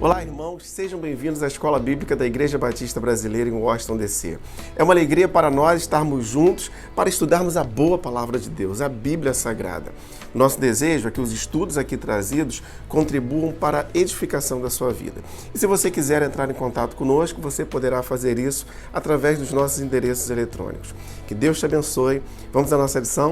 Olá, irmãos, sejam bem-vindos à Escola Bíblica da Igreja Batista Brasileira em Washington, D.C. É uma alegria para nós estarmos juntos para estudarmos a boa palavra de Deus, a Bíblia Sagrada. Nosso desejo é que os estudos aqui trazidos contribuam para a edificação da sua vida. E se você quiser entrar em contato conosco, você poderá fazer isso através dos nossos endereços eletrônicos. Que Deus te abençoe. Vamos à nossa lição?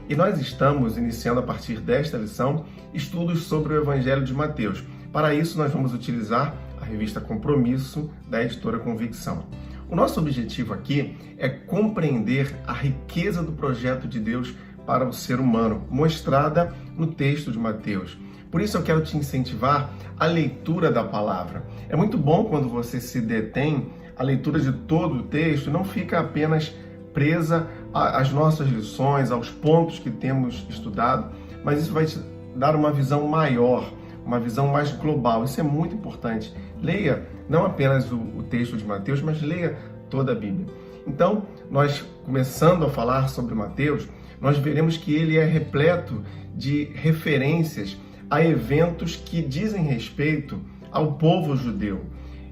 E nós estamos iniciando a partir desta lição estudos sobre o Evangelho de Mateus. Para isso, nós vamos utilizar a revista Compromisso da editora Convicção. O nosso objetivo aqui é compreender a riqueza do projeto de Deus para o ser humano, mostrada no texto de Mateus. Por isso eu quero te incentivar à leitura da palavra. É muito bom quando você se detém à leitura de todo o texto e não fica apenas presa às nossas lições, aos pontos que temos estudado, mas isso vai te dar uma visão maior, uma visão mais global. Isso é muito importante. Leia não apenas o texto de Mateus, mas leia toda a Bíblia. Então, nós começando a falar sobre Mateus, nós veremos que ele é repleto de referências a eventos que dizem respeito ao povo judeu.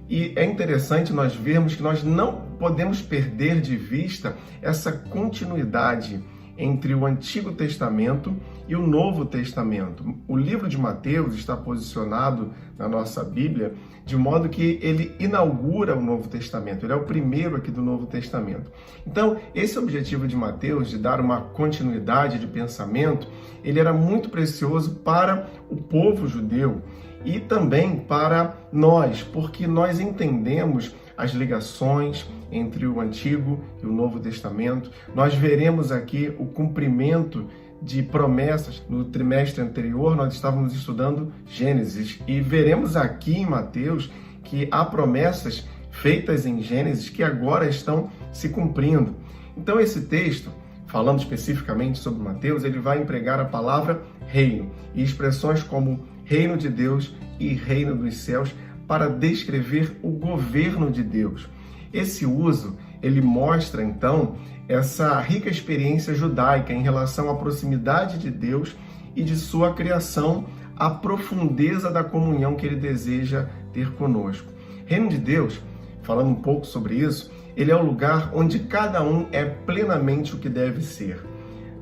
E é interessante nós vermos que nós não podemos perder de vista essa continuidade entre o Antigo Testamento e o Novo Testamento. O livro de Mateus está posicionado na nossa Bíblia de modo que ele inaugura o Novo Testamento. Ele é o primeiro aqui do Novo Testamento. Então, esse objetivo de Mateus, de dar uma continuidade de pensamento, ele era muito precioso para o povo judeu e também para nós, porque nós entendemos as ligações entre o Antigo e o Novo Testamento. Nós veremos aqui o cumprimento de promessas. No trimestre anterior, nós estávamos estudando Gênesis e veremos aqui em Mateus que há promessas feitas em Gênesis que agora estão se cumprindo. Então, esse texto, falando especificamente sobre Mateus, ele vai empregar a palavra reino e expressões como reino de Deus e reino dos céus para descrever o governo de Deus. Esse uso, ele mostra então essa rica experiência judaica em relação à proximidade de Deus e de sua criação, à profundeza da comunhão que ele deseja ter conosco. Reino de Deus, falando um pouco sobre isso, ele é o lugar onde cada um é plenamente o que deve ser.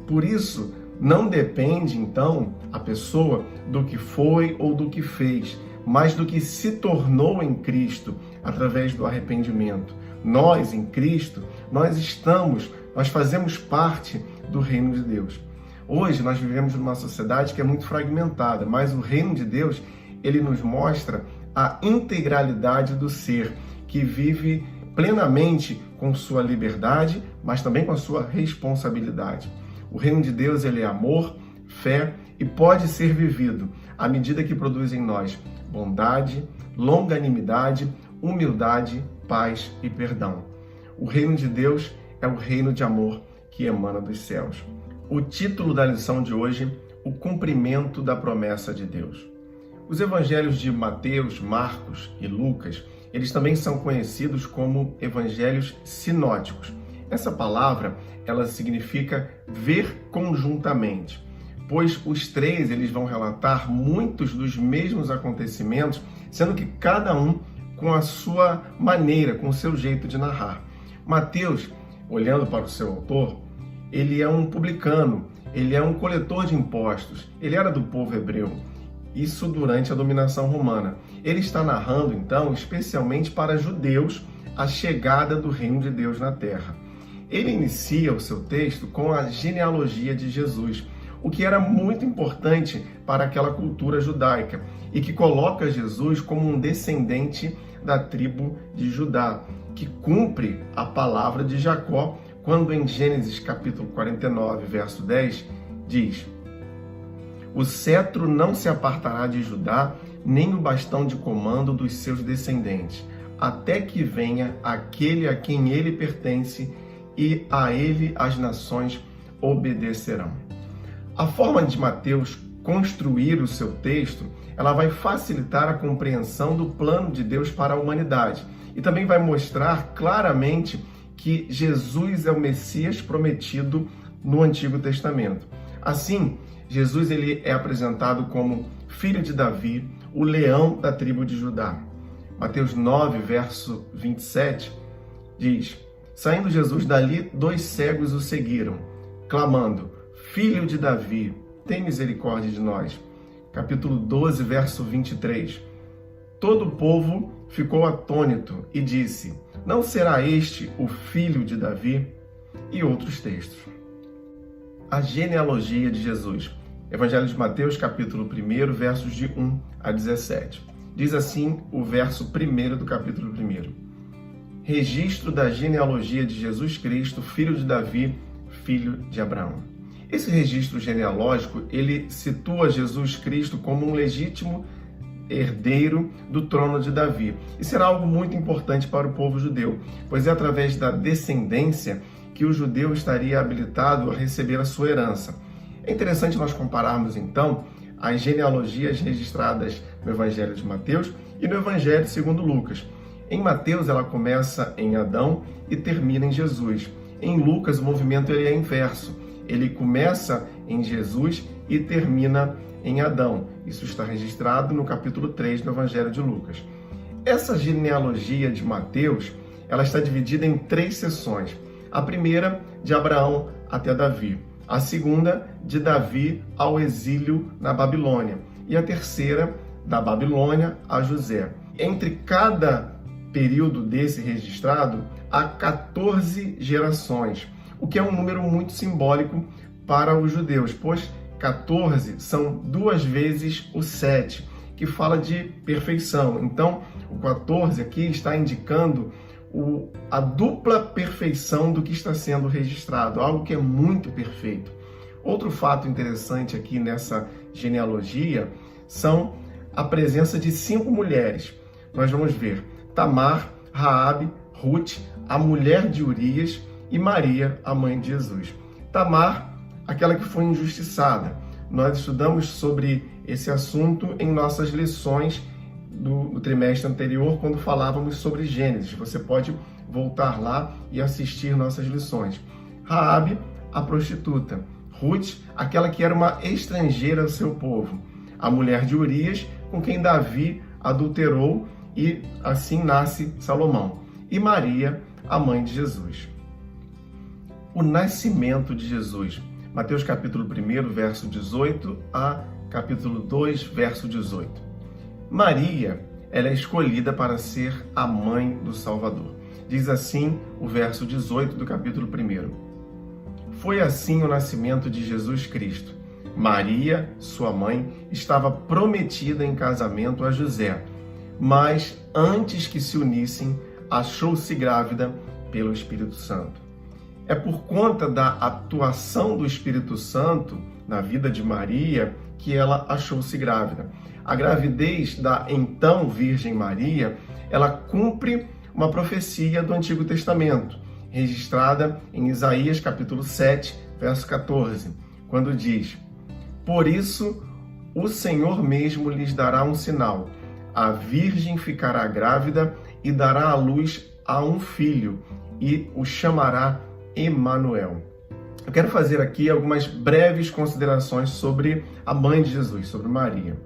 Por isso, não depende, então, a pessoa do que foi ou do que fez, mas do que se tornou em Cristo através do arrependimento. Nós, em Cristo, nós fazemos parte do reino de Deus. Hoje, nós vivemos numa sociedade que é muito fragmentada, mas o reino de Deus, ele nos mostra a integralidade do ser, que vive plenamente com sua liberdade, mas também com a sua responsabilidade. O reino de Deus, ele é amor, fé e pode ser vivido à medida que produz em nós bondade, longanimidade, humildade, paz e perdão. O reino de Deus é o reino de amor que emana dos céus. O título da lição de hoje, o cumprimento da promessa de Deus. Os evangelhos de Mateus, Marcos e Lucas, eles também são conhecidos como evangelhos sinóticos. Essa palavra, ela significa ver conjuntamente, pois os três eles vão relatar muitos dos mesmos acontecimentos, sendo que cada um com a sua maneira, com o seu jeito de narrar. Mateus, olhando para o seu autor, ele é um publicano, ele é um coletor de impostos, ele era do povo hebreu, isso durante a dominação romana. Ele está narrando, então, especialmente para judeus, a chegada do reino de Deus na terra. Ele inicia o seu texto com a genealogia de Jesus, o que era muito importante para aquela cultura judaica e que coloca Jesus como um descendente da tribo de Judá, que cumpre a palavra de Jacó, quando em Gênesis capítulo 49, verso 10, diz: "O cetro não se apartará de Judá, nem o bastão de comando dos seus descendentes, até que venha aquele a quem ele pertence, e a ele as nações obedecerão." A forma de Mateus construir o seu texto, ela vai facilitar a compreensão do plano de Deus para a humanidade e também vai mostrar claramente que Jesus é o Messias prometido no Antigo Testamento. Assim, Jesus ele é apresentado como filho de Davi, o leão da tribo de Judá. Mateus 9, verso 27, diz: Saindo Jesus dali, 2 cegos o seguiram, clamando: Filho de Davi, tem misericórdia de nós. Capítulo 12, verso 23. Todo o povo ficou atônito e disse: Não será este o filho de Davi? E outros textos. A genealogia de Jesus. Evangelho de Mateus, capítulo 1, versos de 1 a 17. Diz assim o verso 1 do capítulo 1. Registro da genealogia de Jesus Cristo, filho de Davi, filho de Abraão. Esse registro genealógico, ele situa Jesus Cristo como um legítimo herdeiro do trono de Davi. E será algo muito importante para o povo judeu, pois é através da descendência que o judeu estaria habilitado a receber a sua herança. É interessante nós compararmos, então, as genealogias registradas no Evangelho de Mateus e no Evangelho segundo Lucas. Em Mateus, ela começa em Adão e termina em Jesus. Em Lucas, o movimento ele é inverso. Ele começa em Jesus e termina em Adão. Isso está registrado no capítulo 3 do Evangelho de Lucas. Essa genealogia de Mateus, ela está dividida em 3 seções. A primeira, de Abraão até Davi. A segunda, de Davi ao exílio na Babilônia. E a terceira, da Babilônia a José. Entre cada período desse registrado, há 14 gerações, o que é um número muito simbólico para os judeus, pois 14 são 2 vezes o 7, que fala de perfeição. Então, o 14 aqui está indicando a dupla perfeição do que está sendo registrado, algo que é muito perfeito. Outro fato interessante aqui nessa genealogia são a presença de 5 mulheres. Nós vamos ver Tamar, Raabe, Ruth, a mulher de Urias e Maria, a mãe de Jesus. Tamar, aquela que foi injustiçada. Nós estudamos sobre esse assunto em nossas lições do trimestre anterior, quando falávamos sobre Gênesis. Você pode voltar lá e assistir nossas lições. Raabe, a prostituta. Ruth, aquela que era uma estrangeira ao seu povo. A mulher de Urias, com quem Davi adulterou, e assim nasce Salomão. E Maria, a mãe de Jesus. O nascimento de Jesus. Mateus capítulo 1, verso 18 a capítulo 2, verso 18. Maria, ela é escolhida para ser a mãe do Salvador. Diz assim o verso 18 do capítulo 1. Foi assim o nascimento de Jesus Cristo. Maria, sua mãe, estava prometida em casamento a José, mas antes que se unissem, achou-se grávida pelo Espírito Santo. É por conta da atuação do Espírito Santo na vida de Maria que ela achou-se grávida. A gravidez da então Virgem Maria, ela cumpre uma profecia do Antigo Testamento, registrada em Isaías capítulo 7, verso 14, quando diz: Por isso o Senhor mesmo lhes dará um sinal. A Virgem ficará grávida e dará à luz a um filho, e o chamará Emanuel. Eu quero fazer aqui algumas breves considerações sobre a mãe de Jesus, sobre Maria.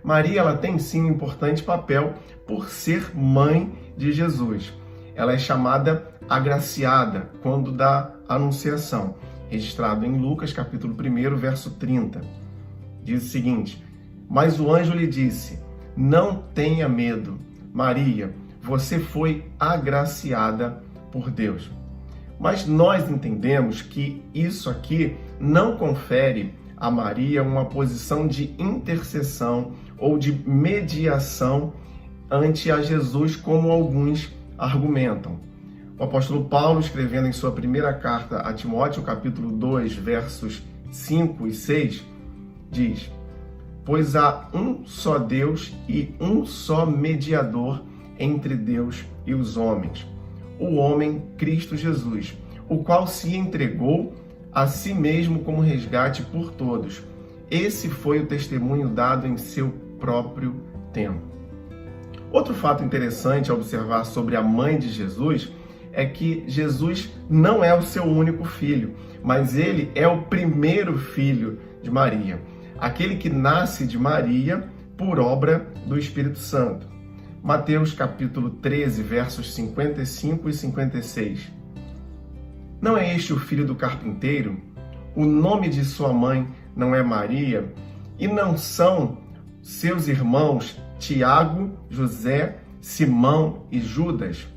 Maria, ela tem sim um importante papel por ser mãe de Jesus. Ela é chamada agraciada quando da anunciação, registrado em Lucas capítulo 1, verso 30. Diz o seguinte: Mas o anjo lhe disse: Não tenha medo, Maria, você foi agraciada por Deus. Mas nós entendemos que isso aqui não confere a Maria uma posição de intercessão ou de mediação ante a Jesus, como alguns argumentam. O apóstolo Paulo, escrevendo em sua primeira carta a Timóteo, capítulo 2, versos 5 e 6, diz: Pois há um só Deus e um só mediador entre Deus e os homens, o homem Cristo Jesus, o qual se entregou a si mesmo como resgate por todos. Esse foi o testemunho dado em seu próprio tempo. Outro fato interessante a observar sobre a mãe de Jesus é que Jesus não é o seu único filho, mas ele é o primeiro filho de Maria. Aquele que nasce de Maria por obra do Espírito Santo. Mateus capítulo 13, versos 55 e 56. Não é este o filho do carpinteiro? O nome de sua mãe não é Maria? E não são seus irmãos Tiago, José, Simão e Judas?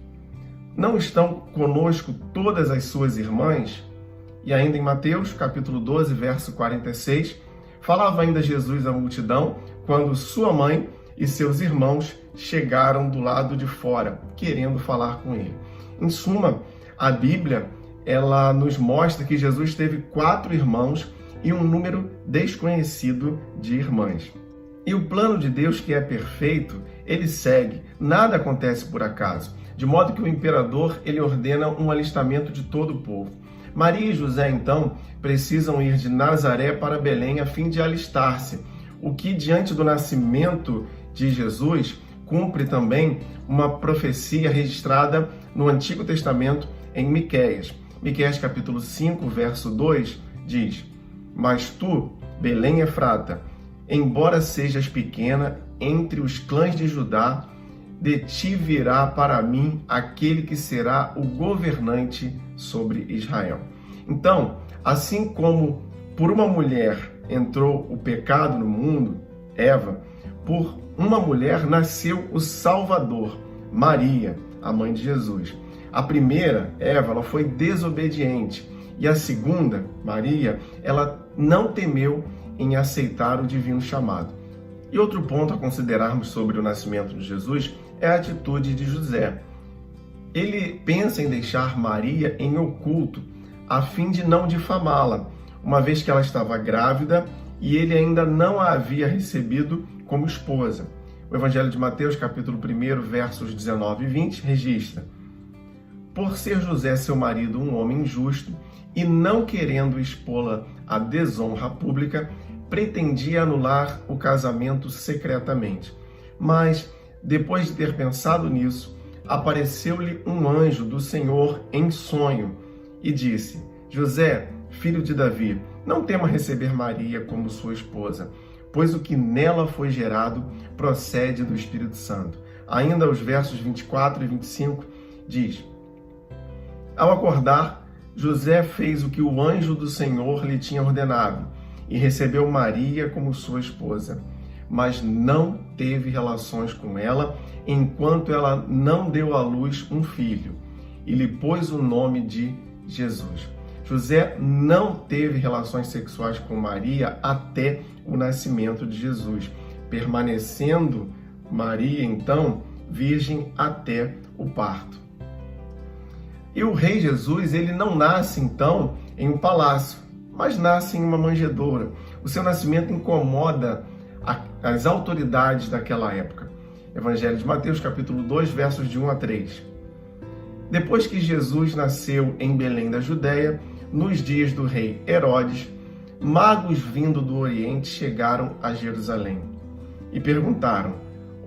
Não estão conosco todas as suas irmãs? E ainda em Mateus, capítulo 12, verso 46, falava ainda Jesus à multidão quando sua mãe e seus irmãos chegaram do lado de fora, querendo falar com ele. Em suma, a Bíblia, ela nos mostra que Jesus teve 4 irmãos e um número desconhecido de irmãs. E o plano de Deus, que é perfeito, ele segue. Nada acontece por acaso. De modo que o imperador, ele ordena um alistamento de todo o povo. Maria e José, então, precisam ir de Nazaré para Belém a fim de alistar-se, o que, diante do nascimento de Jesus, cumpre também uma profecia registrada no Antigo Testamento em Miqueias. Miqueias capítulo 5, verso 2, diz: Mas tu, Belém Efrata, embora sejas pequena entre os clãs de Judá, de ti virá para mim aquele que será o governante sobre Israel. Então, assim como por uma mulher entrou o pecado no mundo, Eva, por uma mulher nasceu o Salvador, Maria, a mãe de Jesus. A primeira, Eva, ela foi desobediente, e a segunda, Maria, ela não temeu em aceitar o divino chamado. E outro ponto a considerarmos sobre o nascimento de Jesus é a atitude de José. Ele pensa em deixar Maria em oculto, a fim de não difamá-la, uma vez que ela estava grávida e ele ainda não a havia recebido como esposa. O Evangelho de Mateus, capítulo 1, versos 19 e 20, registra: Por ser José, seu marido, um homem justo, e não querendo expô-la à desonra pública, pretendia anular o casamento secretamente. Mas, depois de ter pensado nisso, apareceu-lhe um anjo do Senhor em sonho e disse: José, filho de Davi, não tema receber Maria como sua esposa, pois o que nela foi gerado procede do Espírito Santo. Ainda os versos 24 e 25 diz: Ao acordar, José fez o que o anjo do Senhor lhe tinha ordenado e recebeu Maria como sua esposa, mas não teve relações com ela enquanto ela não deu à luz um filho, e lhe pôs o nome de Jesus. José não teve relações sexuais com Maria até o nascimento de Jesus, permanecendo Maria, então, virgem até o parto. E o rei Jesus, ele não nasce, então, em um palácio, mas nasce em uma manjedoura. O seu nascimento incomoda as autoridades daquela época. Evangelho de Mateus, capítulo 2, versos de 1 a 3. Depois que Jesus nasceu em Belém da Judéia, nos dias do rei Herodes, magos vindo do Oriente chegaram a Jerusalém e perguntaram: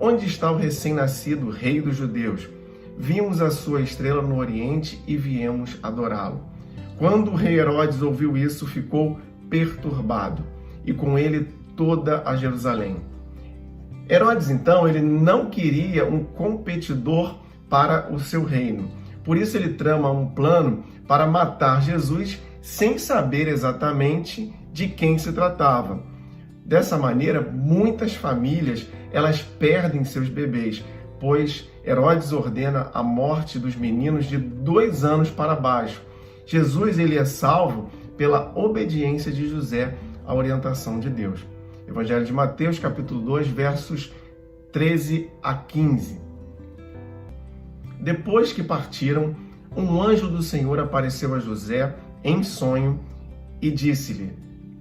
Onde está o recém-nascido rei dos judeus? Vimos a sua estrela no Oriente e viemos adorá-lo. Quando o rei Herodes ouviu isso, ficou perturbado, e com ele toda a Jerusalém. Herodes, então, ele não queria um competidor para o seu reino. Por isso ele trama um plano para matar Jesus sem saber exatamente de quem se tratava. Dessa maneira, muitas famílias elas perdem seus bebês, pois Herodes ordena a morte dos meninos de 2 anos para baixo. Jesus ele é salvo pela obediência de José à orientação de Deus. Evangelho de Mateus, capítulo 2, versos 13 a 15. Depois que partiram, um anjo do Senhor apareceu a José em sonho e disse-lhe: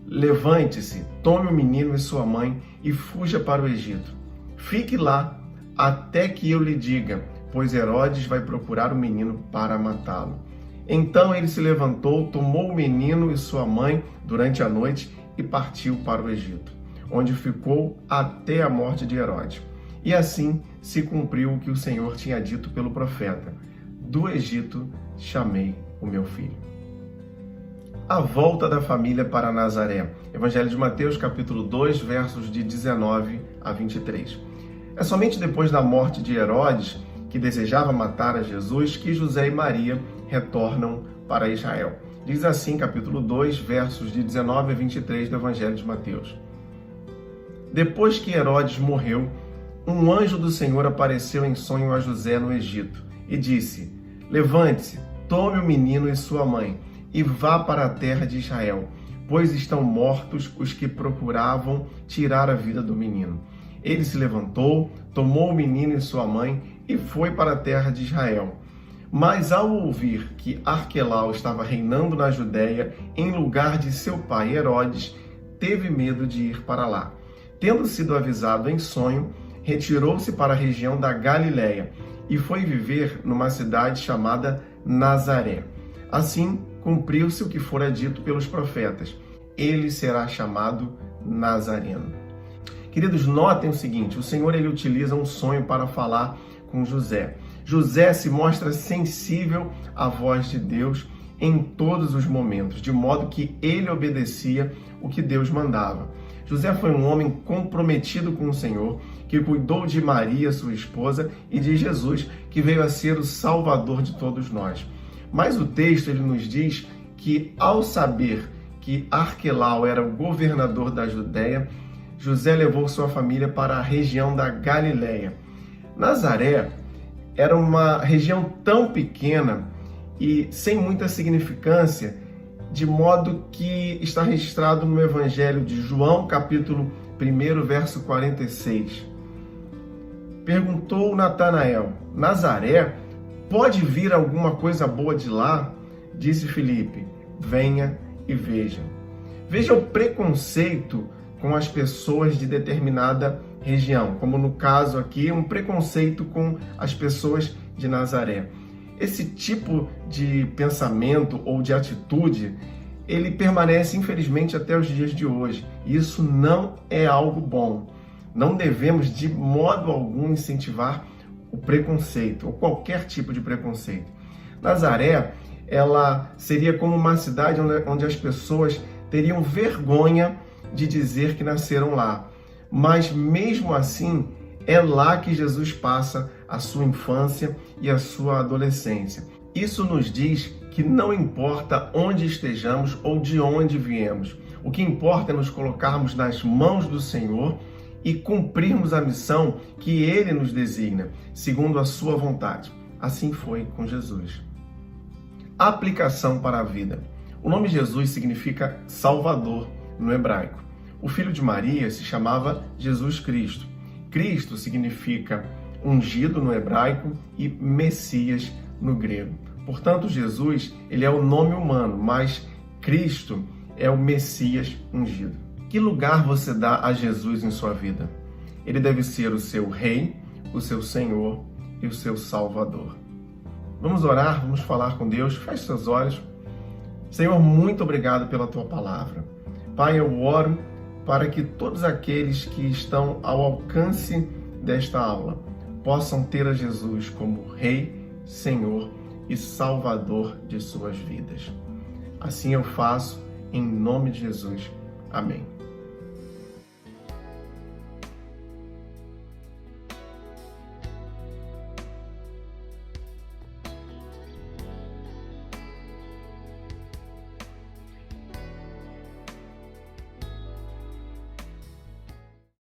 Levante-se, tome o menino e sua mãe e fuja para o Egito. Fique lá até que eu lhe diga, pois Herodes vai procurar o menino para matá-lo. Então ele se levantou, tomou o menino e sua mãe durante a noite e partiu para o Egito, onde ficou até a morte de Herodes. E assim se cumpriu o que o Senhor tinha dito pelo profeta: Do Egito chamei o meu filho. A volta da família para Nazaré. Evangelho de Mateus, capítulo 2, versos de 19 a 23. É somente depois da morte de Herodes, que desejava matar a Jesus, que José e Maria retornam para Israel. Diz assim, capítulo 2, versos de 19 a 23 do Evangelho de Mateus. Depois que Herodes morreu, um anjo do Senhor apareceu em sonho a José no Egito e disse: Levante-se, tome o menino e sua mãe e vá para a terra de Israel, pois estão mortos os que procuravam tirar a vida do menino. Ele se levantou, tomou o menino e sua mãe e foi para a terra de Israel. Mas ao ouvir que Arquelau estava reinando na Judéia em lugar de seu pai Herodes, teve medo de ir para lá. Tendo sido avisado em sonho, retirou-se para a região da Galiléia e foi viver numa cidade chamada Nazaré. Assim, cumpriu-se o que fora dito pelos profetas: ele será chamado Nazareno. Queridos, notem o seguinte: o Senhor ele utiliza um sonho para falar com José. José se mostra sensível à voz de Deus em todos os momentos, de modo que ele obedecia o que Deus mandava. José foi um homem comprometido com o Senhor, que cuidou de Maria, sua esposa, e de Jesus, que veio a ser o Salvador de todos nós. Mas o texto ele nos diz que, ao saber que Arquelau era o governador da Judéia, José levou sua família para a região da Galiléia. Nazaré era uma região tão pequena e sem muita significância, de modo que está registrado no Evangelho de João, capítulo 1, verso 46. Perguntou Natanael: Nazaré, pode vir alguma coisa boa de lá? Disse Filipe: venha e veja. Veja o preconceito com as pessoas de determinada região, como no caso aqui, um preconceito com as pessoas de Nazaré. Esse tipo de pensamento ou de atitude, ele permanece, infelizmente, até os dias de hoje. E isso não é algo bom. Não devemos, de modo algum, incentivar o preconceito, ou qualquer tipo de preconceito. Nazaré, ela seria como uma cidade onde as pessoas teriam vergonha de dizer que nasceram lá. Mas, mesmo assim, é lá que Jesus passa a sua infância e a sua adolescência. Isso nos diz que não importa onde estejamos ou de onde viemos. O que importa é nos colocarmos nas mãos do Senhor e cumprirmos a missão que Ele nos designa, segundo a sua vontade. Assim foi com Jesus. Aplicação para a vida. O nome Jesus significa Salvador no hebraico. O filho de Maria se chamava Jesus Cristo. Cristo significa ungido no hebraico e Messias no grego. Portanto, Jesus, ele é o nome humano, mas Cristo é o Messias ungido. Que lugar você dá a Jesus em sua vida? Ele deve ser o seu Rei, o seu Senhor e o seu Salvador. Vamos orar, vamos falar com Deus. Feche seus olhos. Senhor, muito obrigado pela tua palavra. Pai, eu oro para que todos aqueles que estão ao alcance desta aula possam ter a Jesus como Rei, Senhor e Salvador de suas vidas. Assim eu faço, em nome de Jesus. Amém.